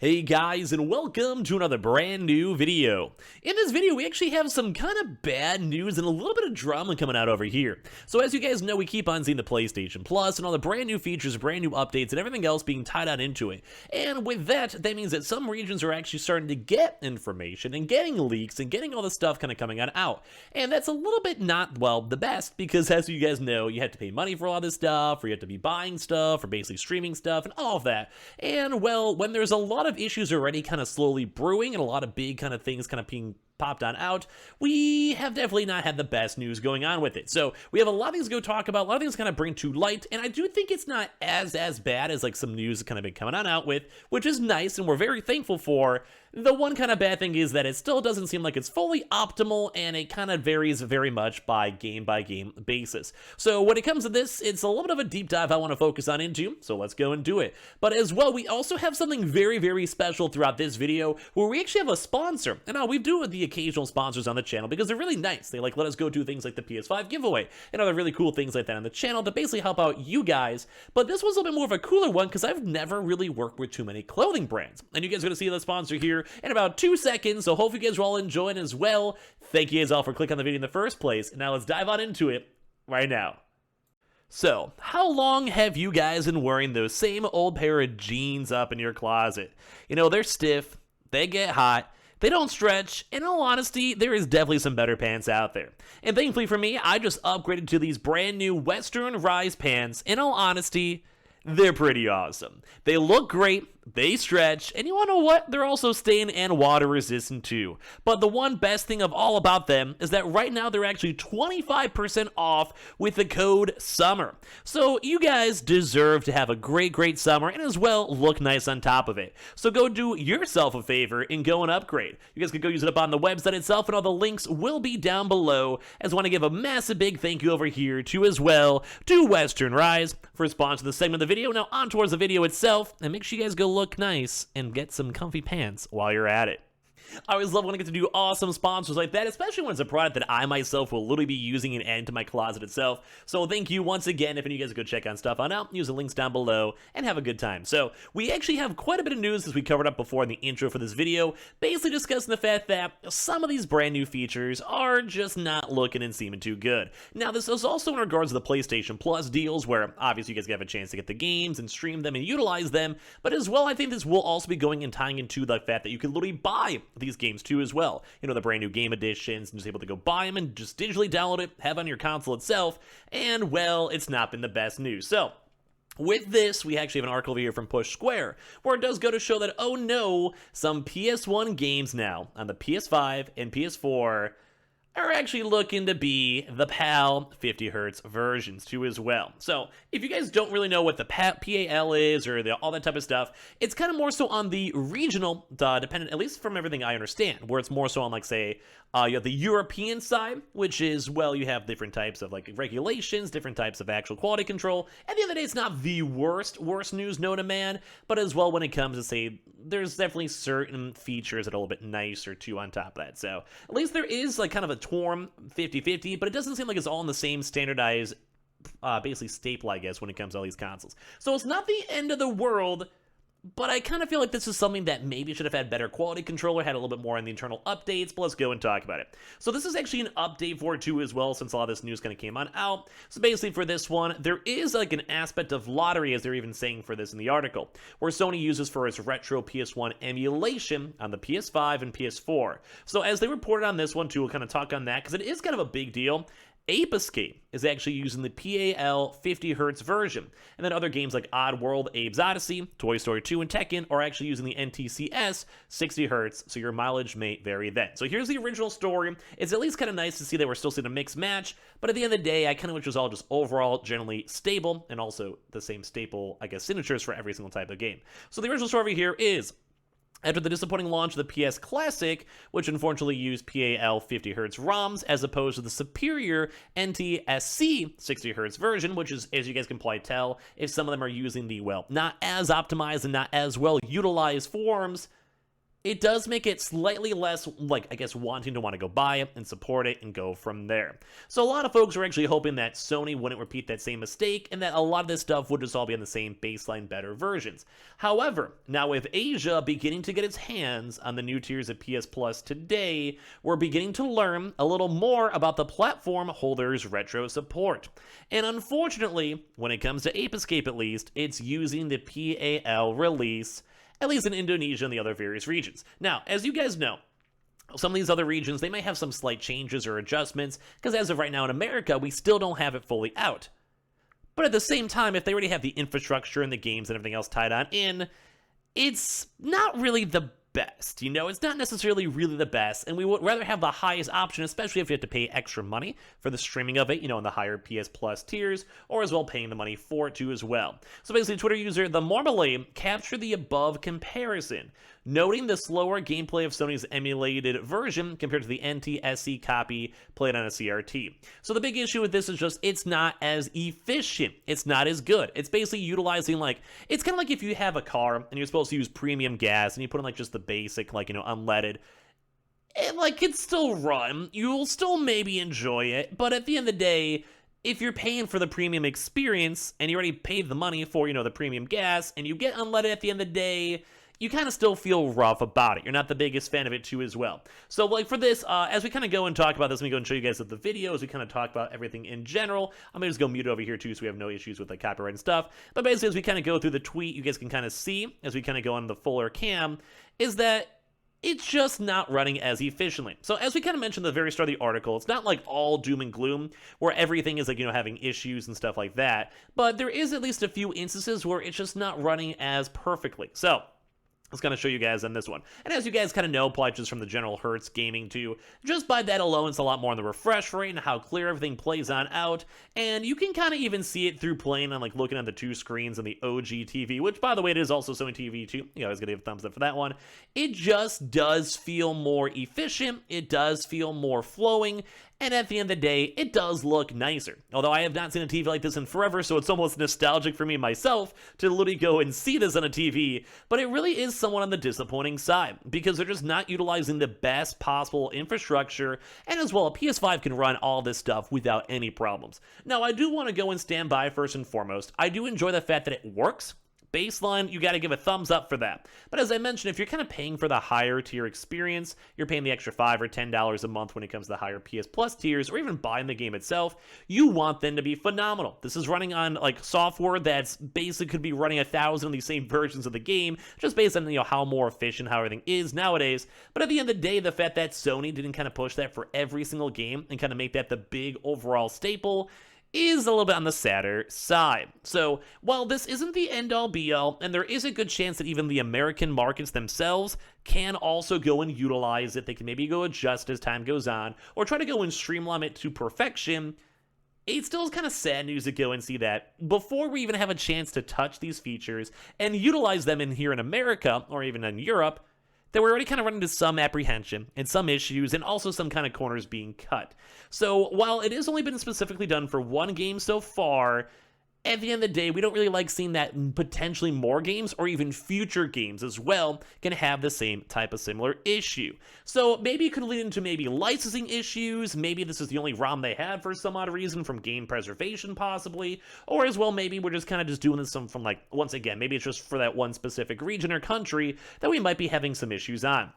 Hey guys, and welcome to another brand new video. In this video, we actually have some kind of bad news and a little bit of drama coming out over here. So as you guys know, we keep on seeing the PlayStation Plus and all the brand new features, brand new updates, and everything else being tied out into it. And with that, that means that some regions are actually starting to get information and getting leaks and getting all the stuff kind of coming on out. And that's a little bit not, well, the best, because as you guys know, you have to pay money for all this stuff, or you have to be buying stuff, or basically streaming stuff, and all of that. And well, when there's a lot of issues already kind of slowly brewing and a lot of big kind of things kind of being popped on out, we have definitely not had the best news going on with it. So we have a lot of things to go talk about, a lot of things kind of bring to light, and I do think it's not as bad as like some news that kind of been coming on out with, which is nice and we're very thankful for. The one kind of bad thing is that it still doesn't seem like it's fully optimal, and it kind of varies very much by game basis. So when it comes to this, it's a little bit of a deep dive I want to focus on into, so let's go and do it. But as well, we also have something very special throughout this video where we actually have a sponsor. And now we do the occasional sponsors on the channel because they're really nice. They like let us go do things like the PS5 giveaway and other really cool things like that on the channel to basically help out you guys. But this was a little bit more of a cooler one because I've never really worked with too many clothing brands. And you guys are going to see the sponsor here in about 2 seconds, so hope you guys are all enjoying as well. Thank you guys all for clicking on the video in the first place, and now let's dive on into it right now. So, how long have you guys been wearing those same old pair of jeans up in your closet? You know, they're stiff, they get hot, they don't stretch, and in all honesty, there is definitely some better pants out there. And thankfully for me, I just upgraded to these brand new Western Rise pants. In all honesty, they're pretty awesome. They look great, they stretch, and you wanna know what? They're also stain and water resistant too. But the one best thing of all about them is that right now they're actually 25% off with the code SUMMER. So you guys deserve to have a great summer and as well look nice on top of it. So go do yourself a favor and go and upgrade. You guys can go use it up on the website itself, and all the links will be down below. As I want to give a massive big thank you over here to as well to Western Rise for sponsoring the segment of the video. Now on towards the video itself, and make sure you guys go look nice and get some comfy pants while you're at it. I always love when I get to do awesome sponsors like that, especially when it's a product that I myself will literally be using and add to my closet itself. So thank you once again. If any of you guys go check on stuff on out, use the links down below and have a good time. So we actually have quite a bit of news as we covered up before in the intro for this video, basically discussing the fact that some of these brand new features are just not looking and seeming too good. Now this is also in regards to the PlayStation Plus deals, where obviously you guys have a chance to get the games and stream them and utilize them, but as well I think this will also be going and tying into the fact that you can literally buy these games too as well. You know, the brand new game editions, and just able to go buy them and just digitally download it, have on your console itself, and well, it's not been the best news. So with this, we actually have an article here from Push Square, where it does go to show that, oh no, some PS1 games now on the PS5 and PS4 are actually looking to be the PAL 50Hz versions too as well. So if you guys don't really know what the PAL is or all that type of stuff, it's kind of more so on the regional dependent, at least from everything I understand, where it's more so on like say you have the European side, which is, well, you have different types of like regulations, different types of actual quality control. At the end of the day, it's not the worst news known to man, but as well when it comes to say, there's definitely certain features that are a little bit nicer too on top of that. So at least there is like kind of a torn 50-50, but it doesn't seem like it's all in the same standardized basically staple, I guess, when it comes to all these consoles. So it's not the end of the world, but I kind of feel like this is something that maybe should have had better quality control or had a little bit more in the internal updates, but let's go and talk about it. So this is actually an update for it too as well, since a lot of this news kind of came on out. So basically for this one, there is like an aspect of lottery, as they're even saying for this in the article, where Sony uses for its retro PS1 emulation on the PS5 and PS4. So as they reported on this one too, we'll kind of talk on that, because it is kind of a big deal. Ape Escape is actually using the PAL 50Hz version, and then other games like Oddworld, Abe's Odyssey, Toy Story 2, and Tekken are actually using the NTCS 60Hz, so your mileage may vary then. So here's the original story. It's at least kind of nice to see that we're still seeing a mixed match, but at the end of the day, I kind of wish it was all just overall generally stable, and also the same staple, I guess, signatures for every single type of game. So the original story here is, after the disappointing launch of the PS Classic, which unfortunately used PAL 50Hz ROMs as opposed to the superior NTSC 60Hz version, which is, as you guys can probably tell, if some of them are using the, well, not as optimized and not as well utilized forms, it does make it slightly less, like, I guess, wanting to want to go buy it and support it and go from there. So a lot of folks are actually hoping that Sony wouldn't repeat that same mistake and that a lot of this stuff would just all be on the same baseline, better versions. However, now with Asia beginning to get its hands on the new tiers of PS Plus today, we're beginning to learn a little more about the platform holders' retro support. And unfortunately, when it comes to Ape Escape at least, it's using the PAL release, at least in Indonesia and the other various regions. Now, as you guys know, some of these other regions, they may have some slight changes or adjustments, because as of right now in America, we still don't have it fully out. But at the same time, if they already have the infrastructure and the games and everything else tied on in, it's not really the best, it's not necessarily really the best, and we would rather have the highest option, especially if you have to pay extra money for the streaming of it, in the higher PS Plus tiers, or as well paying the money for it too as well. So basically, Twitter user The Marmalade captured the above comparison, noting the slower gameplay of Sony's emulated version compared to the NTSC copy played on a CRT. So the big issue with this is just it's not as efficient. It's not as good. It's basically utilizing it's kind of like if you have a car and you're supposed to use premium gas and you put in just the basic unleaded. It can still run. You'll still maybe enjoy it, but at the end of the day, if you're paying for the premium experience and you already paid the money for, the premium gas and you get unleaded at the end of the day, you kind of still feel rough about it. You're not the biggest fan of it too as well. So for this, as we kind of go and talk about this, let me go and show you guys the video as we kind of talk about everything in general. I'm going to just go mute over here too so we have no issues with the copyright and stuff. But basically as we kind of go through the tweet, you guys can kind of see as we kind of go on the fuller cam, is that it's just not running as efficiently. So as we kind of mentioned at the very start of the article, it's not all doom and gloom where everything is having issues and stuff like that. But there is at least a few instances where it's just not running as perfectly. So let's kind of show you guys on this one. And as you guys kind of know, probably just from the general Hertz gaming too, just by that alone, it's a lot more on the refresh rate and how clear everything plays on out. And you can kind of even see it through playing on looking at the two screens on the OG TV, which by the way, it is also Sony TV too. You always gotta give a thumbs up for that one. It just does feel more efficient. It does feel more flowing. And at the end of the day, it does look nicer. Although I have not seen a TV like this in forever, so it's almost nostalgic for me myself to literally go and see this on a TV. But it really is somewhat on the disappointing side, because they're just not utilizing the best possible infrastructure, and as well, a PS5 can run all this stuff without any problems. Now, I do want to go and stand by first and foremost. I do enjoy the fact that it works. Baseline, you got to give a thumbs up for that. But as I mentioned, if you're kind of paying for the higher tier experience, you're paying the extra $5 or $10 a month when it comes to the higher PS Plus tiers, or even buying the game itself, you want them to be phenomenal. This is running on software that's basically could be running 1,000 of these same versions of the game, just based on how more efficient how everything is nowadays. But at the end of the day, the fact that Sony didn't kind of push that for every single game and kind of make that the big overall staple is a little bit on the sadder side. So while this isn't the end-all be-all, and there is a good chance that even the American markets themselves can also go and utilize it, they can maybe go adjust as time goes on, or try to go and streamline it to perfection, it still is kind of sad news to go and see that before we even have a chance to touch these features and utilize them in here in America, or even in Europe, that we're already kind of running into some apprehension and some issues and also some kind of corners being cut. So while it has only been specifically done for one game so far, at the end of the day, we don't really like seeing that potentially more games or even future games as well can have the same type of similar issue. So maybe it could lead into maybe licensing issues, maybe this is the only ROM they had for some odd reason from game preservation possibly, or as well maybe we're just kind of just doing this from once again, maybe it's just for that one specific region or country that we might be having some issues on.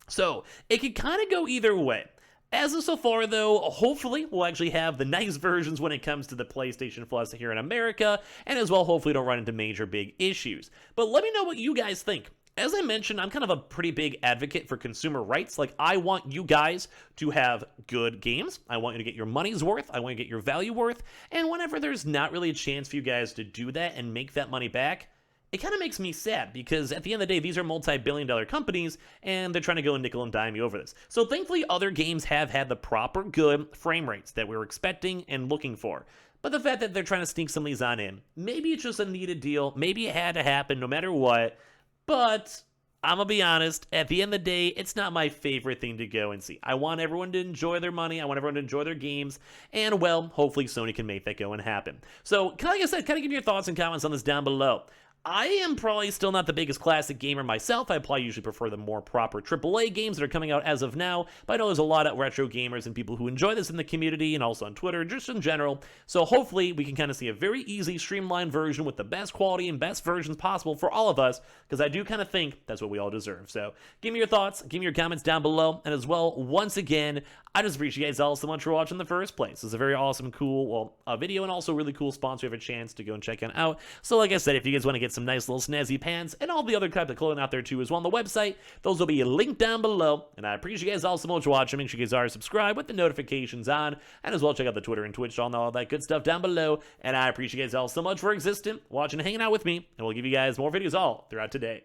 So it could kind of go either way. As of so far, though, hopefully we'll actually have the nice versions when it comes to the PlayStation Plus here in America, and as well, hopefully don't run into major big issues. But let me know what you guys think. As I mentioned, I'm kind of a pretty big advocate for consumer rights. I want you guys to have good games. I want you to get your money's worth. I want you to get your value worth. And whenever there's not really a chance for you guys to do that and make that money back, it kind of makes me sad, because at the end of the day, these are multi-billion-dollar companies, and they're trying to go and nickel and dime you over this. So thankfully, other games have had the proper good frame rates that we were expecting and looking for. But the fact that they're trying to sneak some of these on in, maybe it's just a needed deal, maybe it had to happen no matter what, but I'm gonna be honest, at the end of the day, it's not my favorite thing to go and see. I want everyone to enjoy their money, I want everyone to enjoy their games, and well, hopefully Sony can make that go and happen. So, like I said, kind of give me your thoughts and comments on this down below. I am probably still not the biggest classic gamer myself. I probably usually prefer the more proper AAA games that are coming out as of now, but I know there's a lot of retro gamers and people who enjoy this in the community and also on Twitter, just in general. So hopefully we can kind of see a very easy, streamlined version with the best quality and best versions possible for all of us, because I do kind of think that's what we all deserve. So give me your thoughts, give me your comments down below, and as well, once again, I just appreciate you guys all so much for watching in the first place. It's a very awesome, cool, video, and also really cool sponsor you have a chance to go and check it out. So like I said, if you guys want to get some nice little snazzy pants and all the other type of clothing out there too as well on the website, those will be linked down below. And I appreciate you guys all so much for watching. Make sure you guys are subscribed with the notifications on, and as well check out the Twitter and Twitch, all that good stuff down below. And I appreciate you guys all so much for existing, watching, and hanging out with me, and we'll give you guys more videos all throughout today.